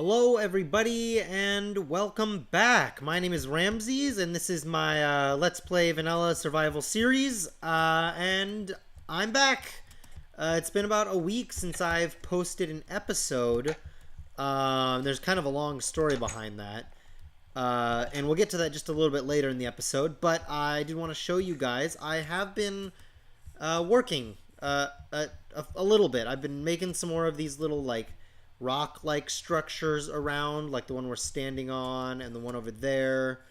Hello everybody and welcome back. My name is Ramses and this is my Let's Play Vanilla Survival series and I'm back. It's been about a week since I've posted an episode. There's kind of a long story behind that. And we'll get to that just a little bit later in the episode, but I did want to show you guys I have been working a little bit. I've been making some more of these little rock-like structures around, like the one we're standing on and the one over there.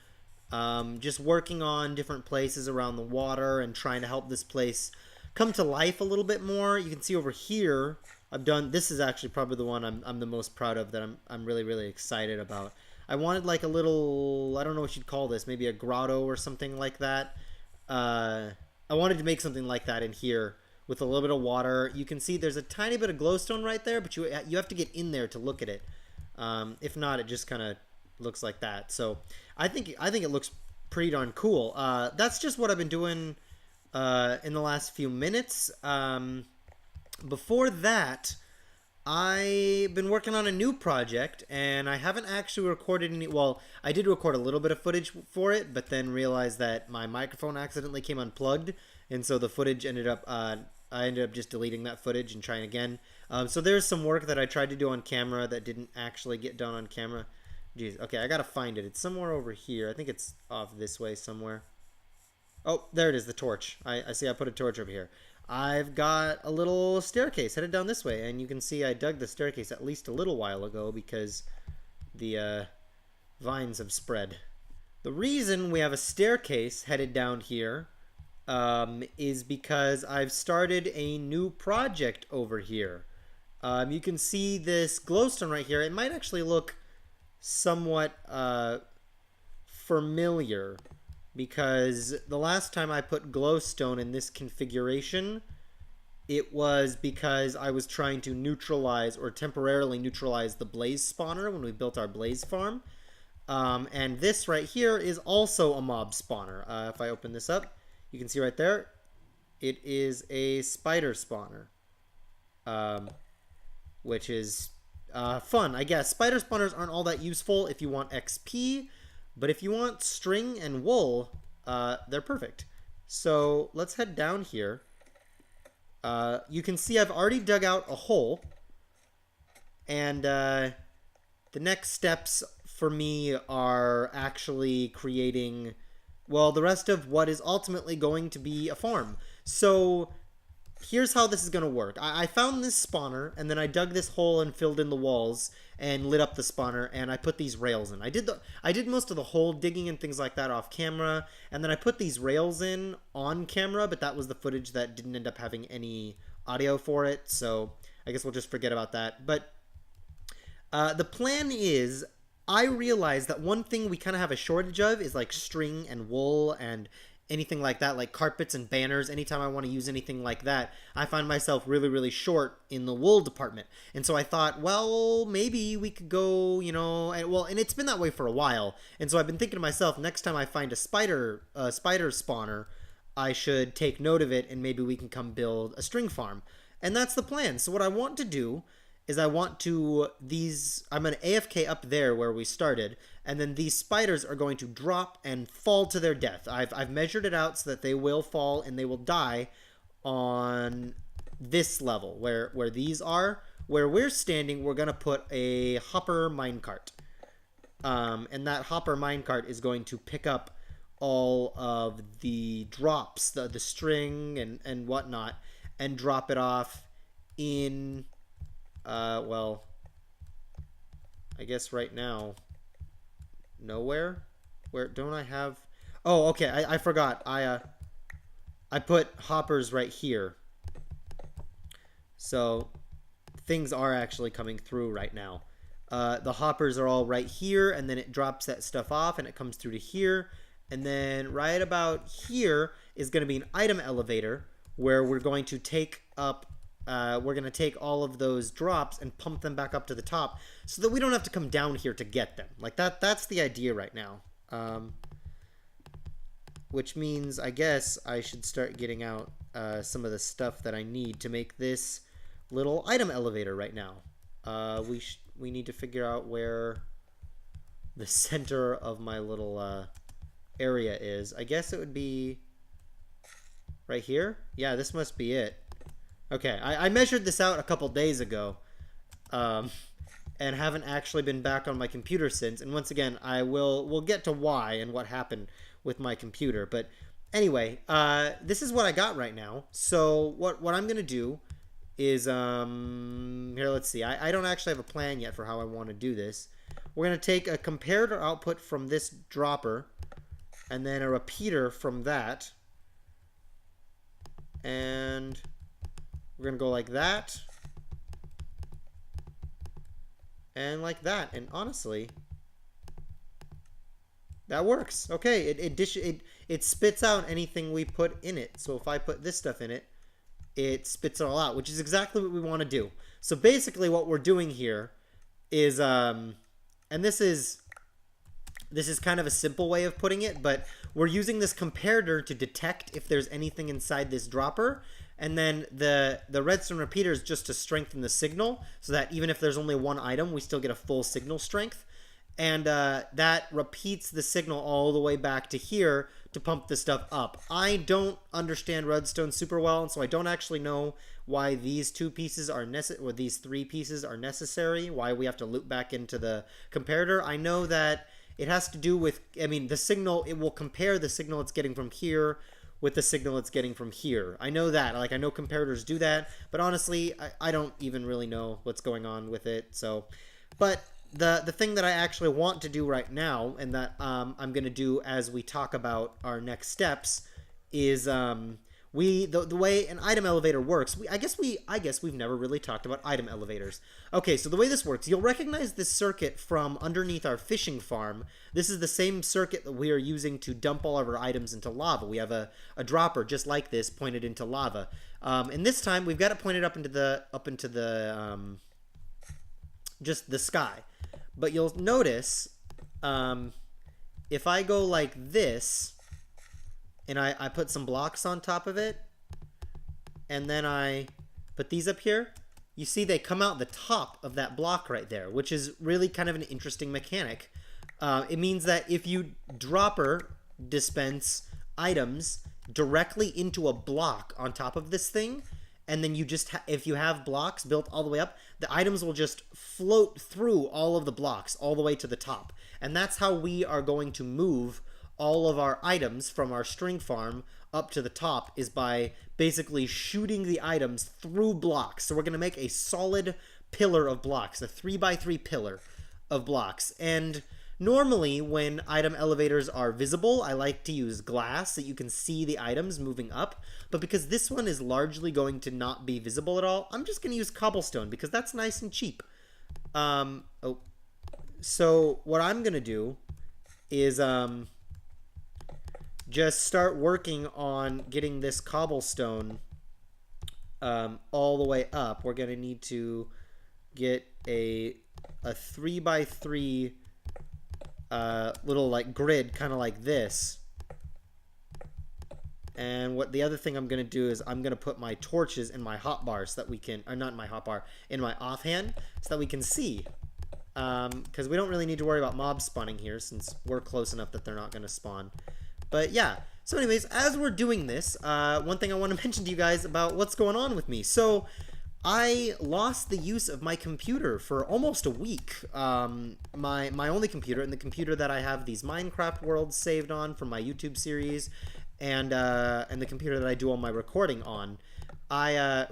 Just working on different places around the water and trying to help this place come to life a little bit more. You can see over here, this is actually probably the one I'm the most proud of, that I'm really excited about. I wanted like a little, I don't know what you'd call this, maybe a grotto or something like that. I wanted to make something like that in here with a little bit of water. You can see there's a tiny bit of glowstone right there, but you have to get in there to look at it. If not, it just kind of looks like that. So I think it looks pretty darn cool. That's just what I've been doing in the last few minutes. Before that, I've been working on a new project, and I haven't actually recorded any. Well, I did record a little bit of footage for it, but then realized that my microphone accidentally came unplugged, and so the footage ended up. I ended up just deleting that footage and trying again. So there's some work that I tried to do on camera that didn't actually get done on camera. Jeez, okay, I gotta find it. It's somewhere over here. I think it's off this way somewhere. Oh, there it is, the torch. I see I put a torch over here. I've got a little staircase headed down this way, and you can see I dug the staircase at least a little while ago because the vines have spread. The reason we have a staircase headed down here is because I've started a new project over here. You can see this glowstone right here. It might actually look somewhat familiar, because the last time I put glowstone in this configuration, it was because I was trying to neutralize or temporarily neutralize the blaze spawner when we built our blaze farm. And this right here is also a mob spawner. If I open this up, you can see right there, it is a spider spawner, which is fun, I guess. Spider spawners aren't all that useful if you want XP, but if you want string and wool, they're perfect. So let's head down here. You can see I've already dug out a hole, and the next steps for me are actually creating, well, the rest of what is ultimately going to be a farm. So here's how this is going to work. I found this spawner, and then I dug this hole and filled in the walls and lit up the spawner, and I put these rails in. I did most of the hole digging and things like that off camera, and then I put these rails in on camera, but that was the footage that didn't end up having any audio for it, so I guess we'll just forget about that. But the plan is, I realized that one thing we kind of have a shortage of is like string and wool and anything like that, like carpets and banners. Anytime I want to use anything like that, I find myself really short in the wool department. And so I thought, well, maybe we could go, and it's been that way for a while. And so I've been thinking to myself, next time I find a spider spawner, I should take note of it, and maybe we can come build a string farm. And that's the plan. So what I want to do is I'm going to AFK up there where we started, and then these spiders are going to drop and fall to their death. I've measured it out so that they will fall and they will die on this level where these are. Where we're standing, we're going to put a hopper minecart. And that hopper minecart is going to pick up all of the drops, the string and whatnot, and drop it off in... well, I guess right now, nowhere. Where don't I have? Oh, okay. I forgot. I put hoppers right here, so things are actually coming through right now. The hoppers are all right here, and then it drops that stuff off, and it comes through to here, and then right about here is going to be an item elevator where we're going to take up. We're going to take all of those drops and pump them back up to the top so that we don't have to come down here to get them. Like that's the idea right now. Which means I guess I should start getting out some of the stuff that I need to make this little item elevator right now. we need to figure out where the center of my little area is. I guess it would be right here. Yeah, this must be it. Okay, I measured this out a couple days ago, and haven't actually been back on my computer since. And once again, we'll get to why and what happened with my computer. But anyway, this is what I got right now. So what I'm gonna do is here. Let's see. I don't actually have a plan yet for how I want to do this. We're gonna take a comparator output from this dropper, and then a repeater from that, and we're going to go like that. And like that. And honestly, that works. Okay, it spits out anything we put in it. So if I put this stuff in it, it spits it all out, which is exactly what we want to do. So basically what we're doing here is, and this is kind of a simple way of putting it, but we're using this comparator to detect if there's anything inside this dropper. And then the redstone repeater is just to strengthen the signal, so that even if there's only one item, we still get a full signal strength. And that repeats the signal all the way back to here to pump this stuff up. I don't understand redstone super well, and so I don't actually know why these two pieces are or these three pieces are necessary, why we have to loop back into the comparator. I know that it has to do with, I mean, the signal, it will compare the signal it's getting from here with the signal it's getting from here. I know that. Like, I know comparators do that, but honestly, I don't even really know what's going on with it. So, but the thing that I actually want to do right now, and that I'm going to do as we talk about our next steps, is the way an item elevator works. I guess we've never really talked about item elevators. Okay, so the way this works, you'll recognize this circuit from underneath our fishing farm. This is the same circuit that we are using to dump all of our items into lava. We have a dropper just like this pointed into lava, and this time we've got it pointed up into the just the sky. But you'll notice if I go like this, and I put some blocks on top of it, and then I put these up here, you see they come out the top of that block right there, which is really kind of an interesting mechanic. It means that if you dropper dispense items directly into a block on top of this thing, and then you just, if you have blocks built all the way up, the items will just float through all of the blocks all the way to the top. And that's how we are going to move all of our items from our string farm up to the top, is by basically shooting the items through blocks. So we're going to make a solid pillar of blocks, a 3x3 pillar of blocks. And normally when item elevators are visible, I like to use glass so you can see the items moving up. But because this one is largely going to not be visible at all, I'm just going to use cobblestone because that's nice and cheap. So what I'm going to do is just start working on getting this cobblestone all the way up. We're going to need to get a 3x3 little like grid, kind of like this. And what the other thing I'm going to do is I'm going to put my torches in my hotbar so that we can, or not in my hotbar, in my offhand, so that we can see. Because we don't really need to worry about mobs spawning here since we're close enough that they're not going to spawn. But yeah, so anyways, as we're doing this, one thing I want to mention to you guys about what's going on with me. So I lost the use of my computer for almost a week. My only computer, and the computer that I have these Minecraft worlds saved on from my YouTube series, and the computer that I do all my recording on.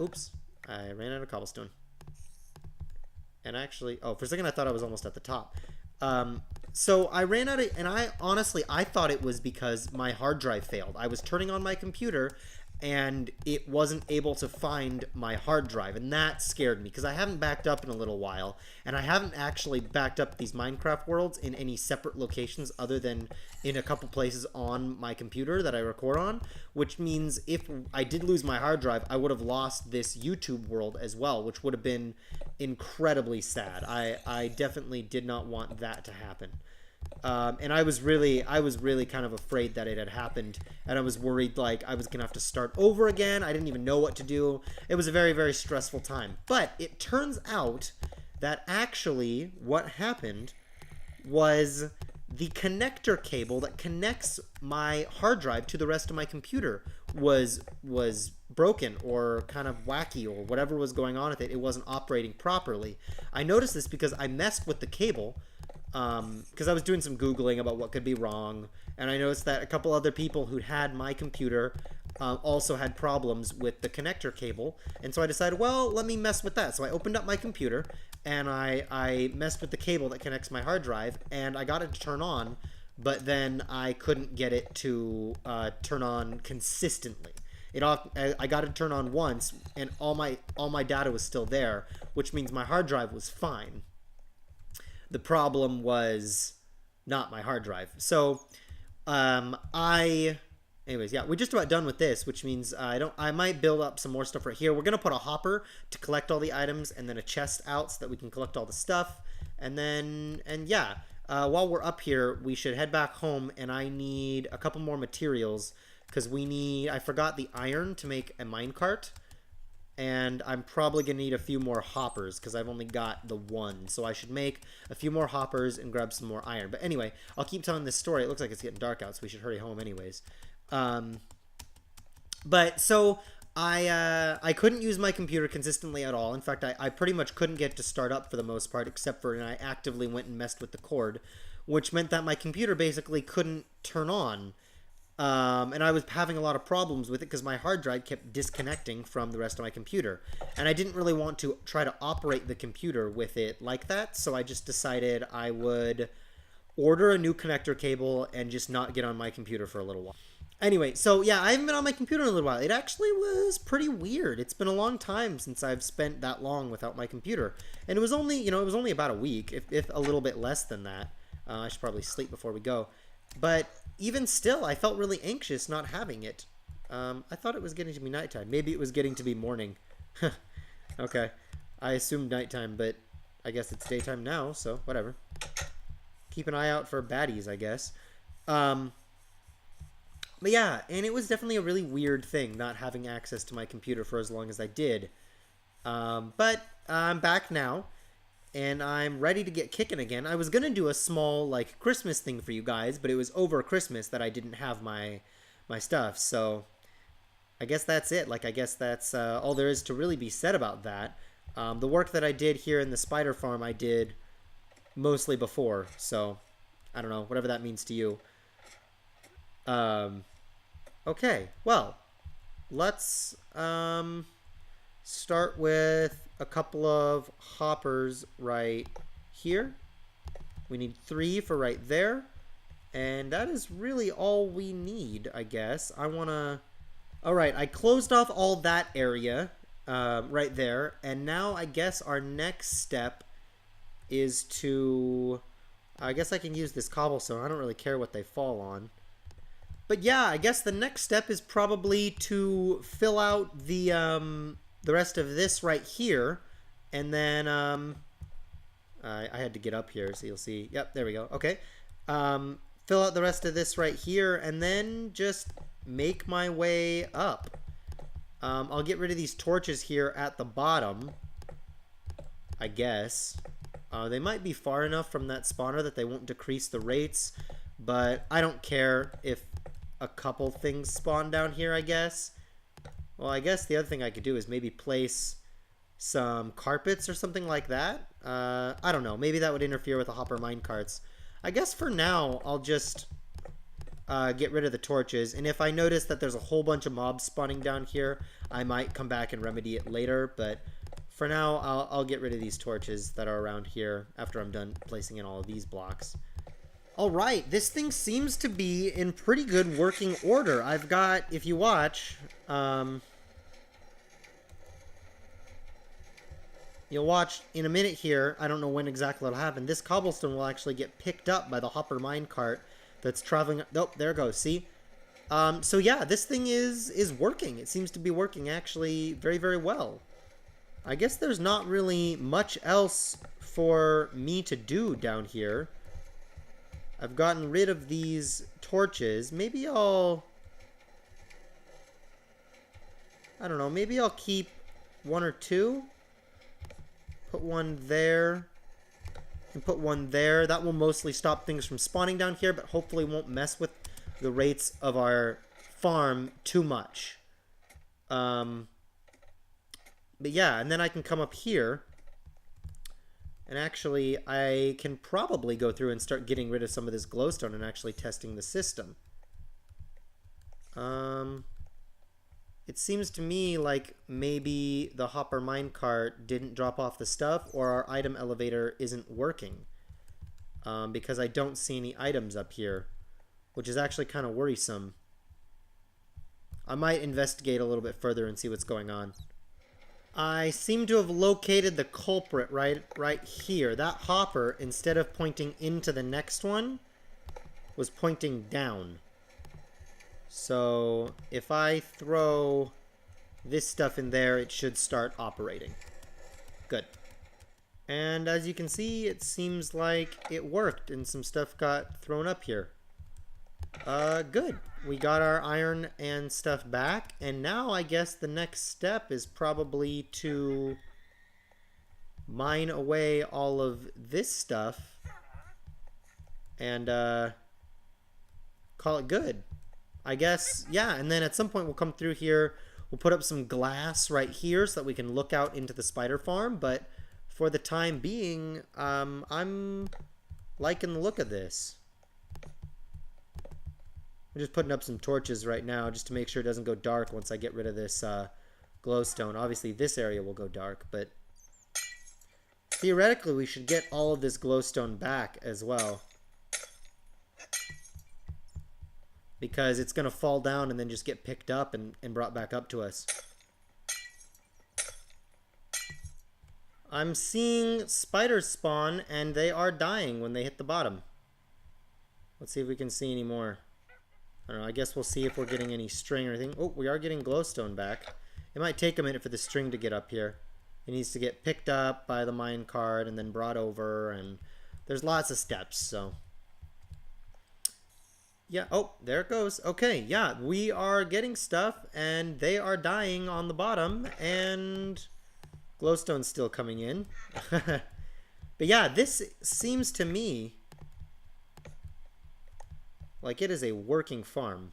Oops, I ran out of cobblestone. And actually, oh, for a second I thought I was almost at the top. So I ran out of, and I honestly thought it was because my hard drive failed. I was turning on my computer and it wasn't able to find my hard drive, and that scared me because I haven't backed up in a little while, and I haven't actually backed up these Minecraft worlds in any separate locations other than in a couple places on my computer that I record on, which means if I did lose my hard drive, I would have lost this YouTube world as well, which would have been incredibly sad. I definitely did not want that to happen. And I was really kind of afraid that it had happened, and I was worried like I was gonna have to start over again. I didn't even know what to do. It was a very, very stressful time. But it turns out that actually what happened was the connector cable that connects my hard drive to the rest of my computer was broken or kind of wacky, or whatever was going on with it. It wasn't operating properly. I noticed this because I messed with the cable, because I was doing some Googling about what could be wrong, and I noticed that a couple other people who had my computer also had problems with the connector cable, and so I decided, well, let me mess with that. So I opened up my computer, and I messed with the cable that connects my hard drive, and I got it to turn on, but then I couldn't get it to turn on consistently. I got it to turn on once, and all my data was still there, which means my hard drive was fine. The problem was not my hard drive. So anyways, yeah, we're just about done with this, which means I might build up some more stuff right here. We're gonna put a hopper to collect all the items, and then a chest out so that we can collect all the stuff. And yeah, while we're up here, we should head back home, and I need a couple more materials, because I forgot the iron to make a minecart, and I'm probably gonna need a few more hoppers because I've only got the one. So I should make a few more hoppers and grab some more iron. But anyway, I'll keep telling this story. It looks like it's getting dark out, so we should hurry home anyways. But so I couldn't use my computer consistently at all. In fact, I pretty much couldn't get to start up for the most part, except for when I actively went and messed with the cord, which meant that my computer basically couldn't turn on. And I was having a lot of problems with it because my hard drive kept disconnecting from the rest of my computer. And I didn't really want to try to operate the computer with it like that, so I just decided I would order a new connector cable and just not get on my computer for a little while. Anyway, so yeah, I haven't been on my computer in a little while. It actually was pretty weird. It's been a long time since I've spent that long without my computer. And it was only, it was only about a week, if a little bit less than that. I should probably sleep before we go. But even still, I felt really anxious not having it. I thought it was getting to be nighttime. Maybe it was getting to be morning. Okay. I assumed nighttime, but I guess it's daytime now, so whatever. Keep an eye out for baddies, I guess. But yeah, and it was definitely a really weird thing not having access to my computer for as long as I did. But I'm back now, and I'm ready to get kicking again. I was gonna do a small, like, Christmas thing for you guys, but it was over Christmas that I didn't have my stuff, so I guess that's it. Like, I guess that's all there is to really be said about that. The work that I did here in the spider farm, I did mostly before, so I don't know, whatever that means to you. Okay, well, let's start with a couple of hoppers right here. We need 3 for right there, and that is really all we need, I guess. Alright, I closed off all that area right there, and now I guess our next step is to... I guess I can use this cobblestone. I don't really care what they fall on. But yeah, I guess the next step is probably to fill out the rest of this right here, and then I had to get up here so you'll see. Yep, there we go. Okay, fill out the rest of this right here, and then just make my way up. I'll get rid of these torches here at the bottom, I guess. They might be far enough from that spawner that they won't decrease the rates, but I don't care if a couple things spawn down here, I guess. Well, I guess the other thing I could do is maybe place some carpets or something like that. I don't know. Maybe that would interfere with the hopper minecarts. I guess for now, I'll just get rid of the torches. And if I notice that there's a whole bunch of mobs spawning down here, I might come back and remedy it later. But for now, I'll get rid of these torches that are around here after I'm done placing in all of these blocks. Alright, this thing seems to be in pretty good working order. I've got, if you watch, you'll watch in a minute here, I don't know when exactly it'll happen, this cobblestone will actually get picked up by the hopper minecart that's traveling, oh, there it goes, see? So yeah, this thing is working. It seems to be working actually very, very well. I guess there's not really much else for me to do down here. I've gotten rid of these torches. Maybe I don't know, maybe I'll keep 1 or 2. Put one there. And put one there. That will mostly stop things from spawning down here, but hopefully won't mess with the rates of our farm too much. But yeah, and then I can come up here. And actually, I can probably go through and start getting rid of some of this glowstone and actually testing the system. It seems to me like maybe the hopper minecart didn't drop off the stuff, or our item elevator isn't working. Because I don't see any items up here, which is actually kind of worrisome. I might investigate a little bit further and see what's going on. I seem to have located the culprit right here. That hopper, instead of pointing into the next one, was pointing down. So if I throw this stuff in there, it should start operating. Good. And as you can see, it seems like it worked and some stuff got thrown up here. Good. We got our iron and stuff back, and now I guess the next step is probably to mine away all of this stuff and call it good. I guess, yeah, and then at some point we'll come through here, we'll put up some glass right here so that we can look out into the spider farm, but for the time being, I'm liking the look of this. I'm just putting up some torches right now just to make sure it doesn't go dark once I get rid of this glowstone. Obviously this area will go dark, but theoretically we should get all of this glowstone back as well. Because it's going to fall down and then just get picked up and brought back up to us. I'm seeing spiders spawn, and they are dying when they hit the bottom. Let's see if we can see any more. I don't know, I guess we'll see if we're getting any string or anything. Oh, we are getting glowstone back. It might take a minute for the string to get up here. It needs to get picked up by the minecart and then brought over, and there's lots of steps, so... Yeah, oh, there it goes. Okay, yeah, we are getting stuff, and they are dying on the bottom, and glowstone's still coming in. But yeah, this seems to me like it is a working farm.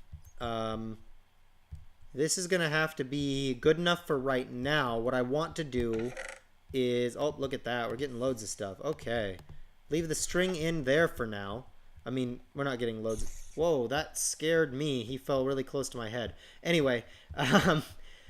This is going to have to be good enough for right now. What I want to do is... Oh, look at that. We're getting loads of stuff. Okay. Leave the string in there for now. I mean, we're not getting loads... Whoa, that scared me. He fell really close to my head. Anyway,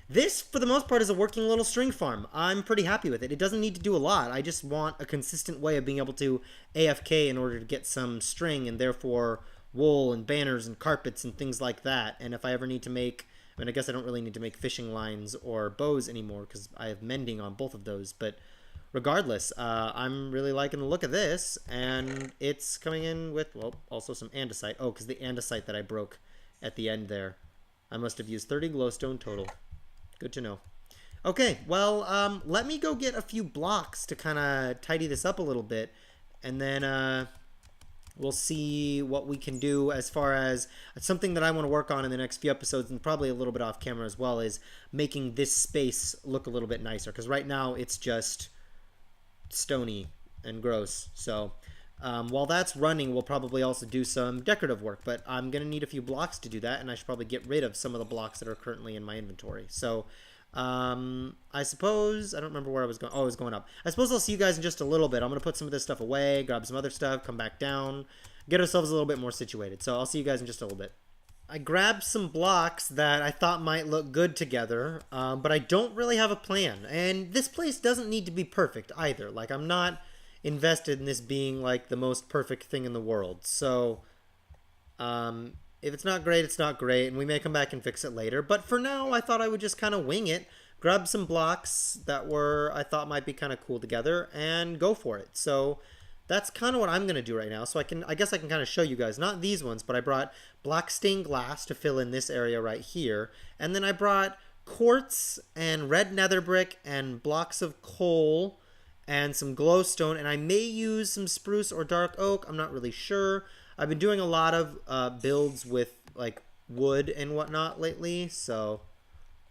this, for the most part, is a working little string farm. I'm pretty happy with it. It doesn't need to do a lot. I just want a consistent way of being able to AFK in order to get some string, and therefore wool and banners and carpets and things like that. And if I ever need to make... I mean, I guess I don't really need to make fishing lines or bows anymore because I have mending on both of those, but... Regardless, I'm really liking the look of this, and it's coming in with, well, also some andesite. Oh, because the andesite that I broke at the end there. I must have used 30 glowstone total. Good to know. Okay, well, let me go get a few blocks to kind of tidy this up a little bit, and then we'll see what we can do as far as something that I want to work on in the next few episodes, and probably a little bit off camera as well, is making this space look a little bit nicer, because right now it's just... stony and gross. So while that's running, we'll probably also do some decorative work, but I'm gonna need a few blocks to do that, and I should probably get rid of some of the blocks that are currently in my inventory. So I suppose I don't remember where I was going. Oh, I was going up. I suppose I'll see you guys in just a little bit. I'm gonna put some of this stuff away, grab some other stuff, come back down, get ourselves a little bit more situated. So I'll see you guys in just a little bit. I grabbed some blocks that I thought might look good together, but I don't really have a plan. And this place doesn't need to be perfect either. Like, I'm not invested in this being, like, the most perfect thing in the world. So, if it's not great, it's not great, and we may come back and fix it later. But for now, I thought I would just kind of wing it, grab some blocks that I thought might be kind of cool together, and go for it. So... that's kind of what I'm going to do right now. So I guess I can kind of show you guys. Not these ones, but I brought black stained glass to fill in this area right here. And then I brought quartz and red nether brick and blocks of coal and some glowstone. And I may use some spruce or dark oak. I'm not really sure. I've been doing a lot of builds with like wood and whatnot lately. So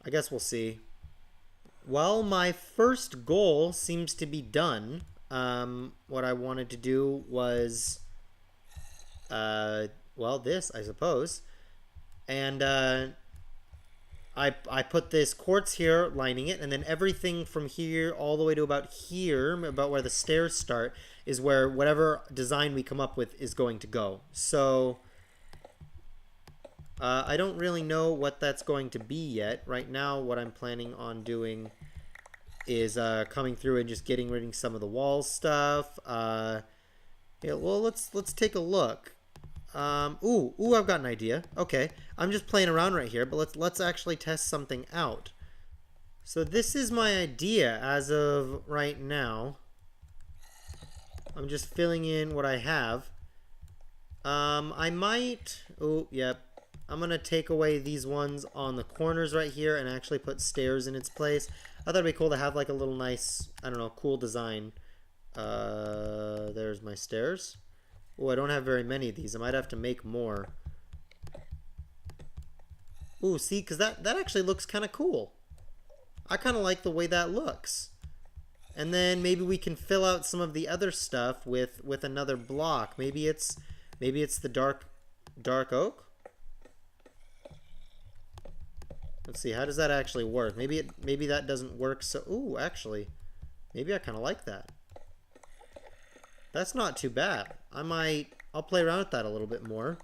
I guess we'll see. Well, my first goal seems to be done. What I wanted to do was, uh, well, this, I suppose. And I put this quartz here, lining it, and then everything from here all the way to about here, about where the stairs start, is where whatever design we come up with is going to go. So I don't really know what that's going to be yet. Right now, what I'm planning on doing is coming through and just getting rid of some of the wall stuff. Yeah, well, let's take a look. Ooh, I've got an idea. Okay, I'm just playing around right here, but let's actually test something out. So this is my idea as of right now. I'm just filling in what I have. I might. Oh, yep. I'm gonna take away these ones on the corners right here and actually put stairs in its place. I thought it'd be cool to have like a little nice, I don't know, cool design. There's my stairs. Oh, I don't have very many of these. I might have to make more. Ooh, see, because that actually looks kind of cool. I kind of like the way that looks. And then maybe we can fill out some of the other stuff with another block. Maybe it's the dark oak. Let's see, how does that actually work? Maybe that doesn't work. So, ooh, actually, maybe I kind of like that. That's not too bad. I'll play around with that a little bit more.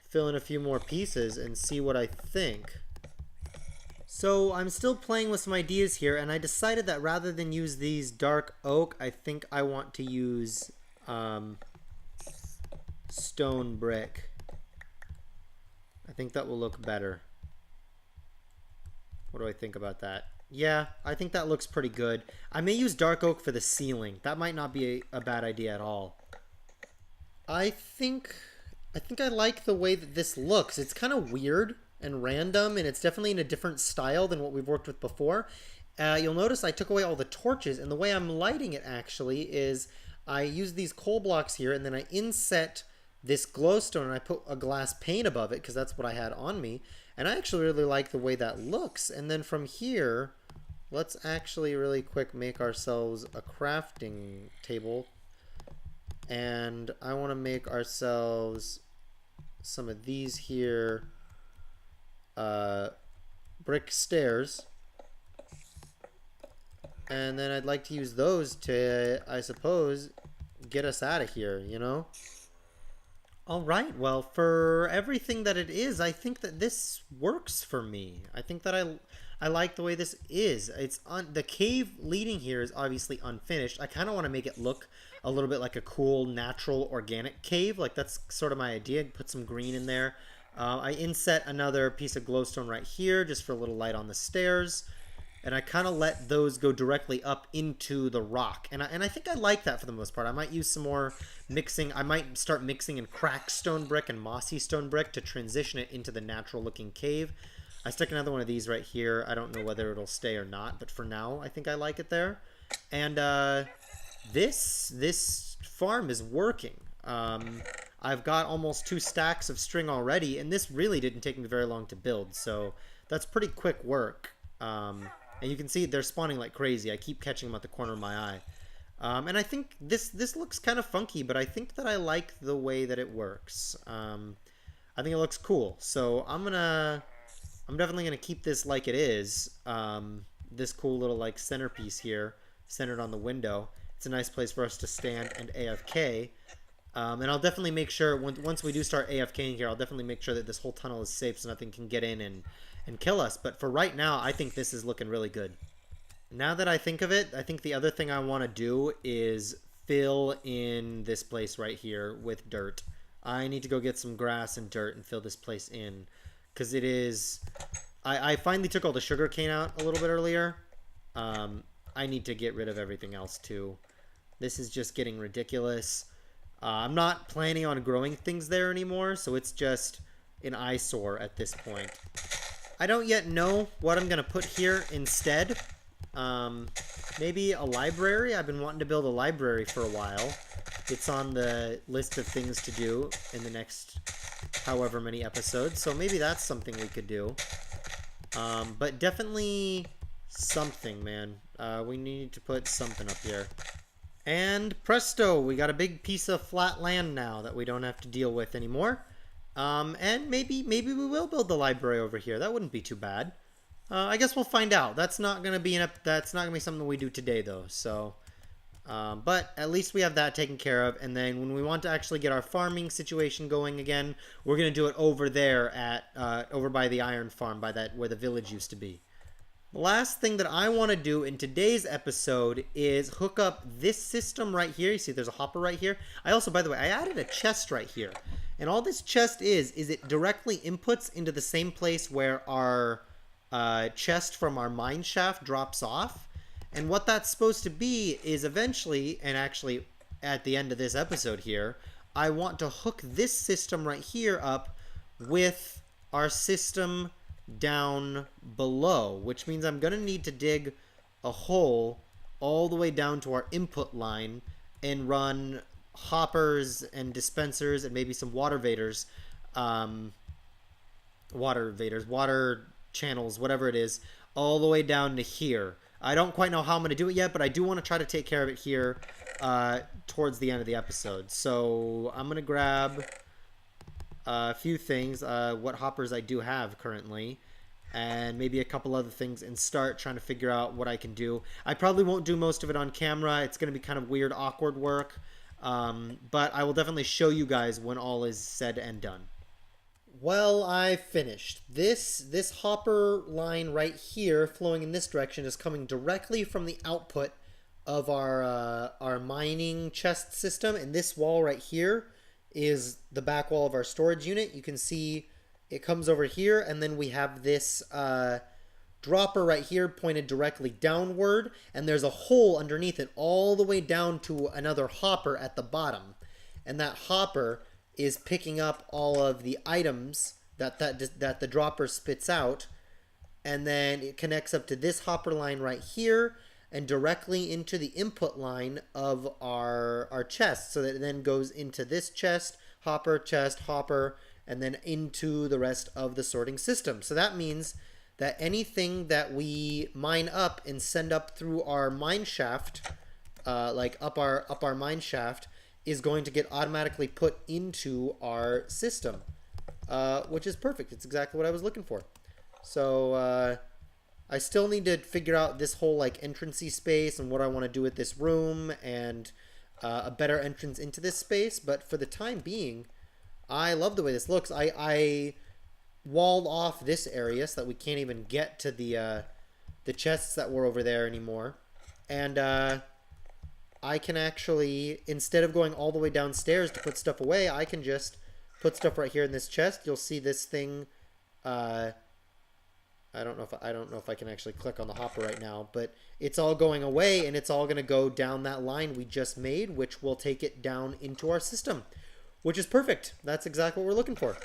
Fill in a few more pieces and see what I think. So I'm still playing with some ideas here, and I decided that rather than use these dark oak, I think I want to use stone brick. I think that will look better. What do I think about that? Yeah, I think that looks pretty good. I may use dark oak for the ceiling. That might not be a bad idea at all. I think I like the way that this looks. It's kind of weird and random, and it's definitely in a different style than what we've worked with before. You'll notice I took away all the torches, and the way I'm lighting it actually is I use these coal blocks here, and then I inset this glowstone, and I put a glass pane above it because that's what I had on me. And I actually really like the way that looks. And then from here, let's actually really quick make ourselves a crafting table. And I want to make ourselves some of these here brick stairs. And then I'd like to use those to, I suppose, get us out of here, you know? All right, well, for everything that it is, I think that this works for me. I think that I like the way this is. It's the cave leading here is obviously unfinished. I kind of want to make it look a little bit like a cool, natural, organic cave. Like, that's sort of my idea. Put some green in there. I inset another piece of glowstone right here just for a little light on the stairs. And I kind of let those go directly up into the rock. And I think I like that for the most part. I might use some more mixing. I might start mixing in cracked stone brick and mossy stone brick to transition it into the natural looking cave. I stuck another one of these right here. I don't know whether it'll stay or not, but for now I think I like it there. And this farm is working. I've got almost 2 stacks of string already, and this really didn't take me very long to build, so that's pretty quick work. And you can see they're spawning like crazy. I keep catching them at the corner of my eye. And I think this looks kind of funky, but I think that I like the way that it works. I think it looks cool. So I'm definitely gonna keep this like it is. This cool little like centerpiece here, centered on the window. It's a nice place for us to stand and AFK. And I'll definitely make sure once we do start AFKing here, I'll definitely make sure that this whole tunnel is safe so nothing can get in and kill us. But for right now, I think this is looking really good. Now that I think of it, I think the other thing I want to do is fill in this place right here with dirt. I need to go get some grass and dirt and fill this place in. Because it is... I finally took all the sugar cane out a little bit earlier. I need to get rid of everything else too. This is just getting ridiculous. I'm not planning on growing things there anymore, so it's just an eyesore at this point. I don't yet know what I'm going to put here instead. Maybe a library. I've been wanting to build a library for a while. It's on the list of things to do in the next however many episodes, so maybe that's something we could do. But definitely something, man. We need to put something up here. And presto, we got a big piece of flat land now that we don't have to deal with anymore. And maybe we will build the library over here. That wouldn't be too bad. I guess we'll find out. That's not gonna be something we do today though. So, but at least we have that taken care of. And then when we want to actually get our farming situation going again, we're gonna do it over there at over by the iron farm, by that where the village used to be. The last thing that I want to do in today's episode is hook up this system right here. You see there's a hopper right here. I also, by the way, I added a chest right here. And all this chest is it directly inputs into the same place where our chest from our mine shaft drops off. And what that's supposed to be is eventually, and actually at the end of this episode here, I want to hook this system right here up with our system down below, which means I'm going to need to dig a hole all the way down to our input line and run hoppers and dispensers and maybe some water channels, whatever it is, all the way down to here. I don't quite know how I'm going to do it yet, but I do want to try to take care of it here towards the end of the episode. So I'm going to grab a few things, what hoppers I do have currently, and maybe a couple other things, and start trying to figure out what I can do. I probably won't do most of it on camera. It's going to be kind of weird, awkward work, but I will definitely show you guys when all is said and done. Well, I finished. This hopper line right here, flowing in this direction, is coming directly from the output of our mining chest system, and this wall right here is the back wall of our storage unit. You can see it comes over here, and then we have this dropper right here pointed directly downward, and there's a hole underneath it all the way down to another hopper at the bottom. And that hopper is picking up all of the items that the dropper spits out, and then it connects up to this hopper line right here and directly into the input line of our chest, so that it then goes into this chest, hopper, and then into the rest of the sorting system. So that means that anything that we mine up and send up through our mine shaft, like up our mine shaft, is going to get automatically put into our system, which is perfect. It's exactly what I was looking for. So I still need to figure out this whole like entrancey space and what I want to do with this room and a better entrance into this space. But for the time being, I love the way this looks. I walled off this area so that we can't even get to the chests that were over there anymore. And I can actually, instead of going all the way downstairs to put stuff away, I can just put stuff right here in this chest. You'll see this thing. I don't know if I can actually click on the hopper right now, but it's all going away, and it's all going to go down that line we just made, which will take it down into our system, which is perfect. That's exactly what we're looking for.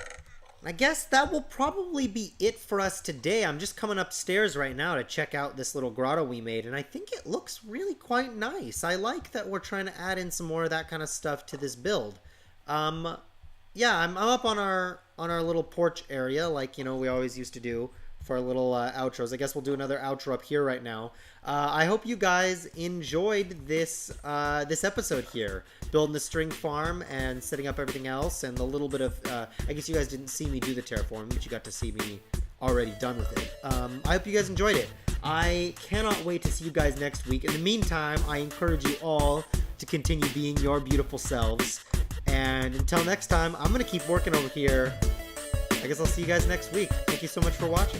I guess that will probably be it for us today. I'm just coming upstairs right now to check out this little grotto we made, and I think it looks really quite nice. I like that we're trying to add in some more of that kind of stuff to this build. Yeah, I'm up on our little porch area, like, you know, we always used to do for our little outros. I guess we'll do another outro up here right now. I hope you guys enjoyed this this episode here, building the string farm and setting up everything else, and the little bit of I guess you guys didn't see me do the terraforming, but you got to see me already done with it. I hope you guys enjoyed it. I cannot wait to see you guys next week. In the meantime, I encourage you all to continue being your beautiful selves, and until next time, I'm gonna keep working over here. I guess I'll see you guys next week. Thank you so much for watching.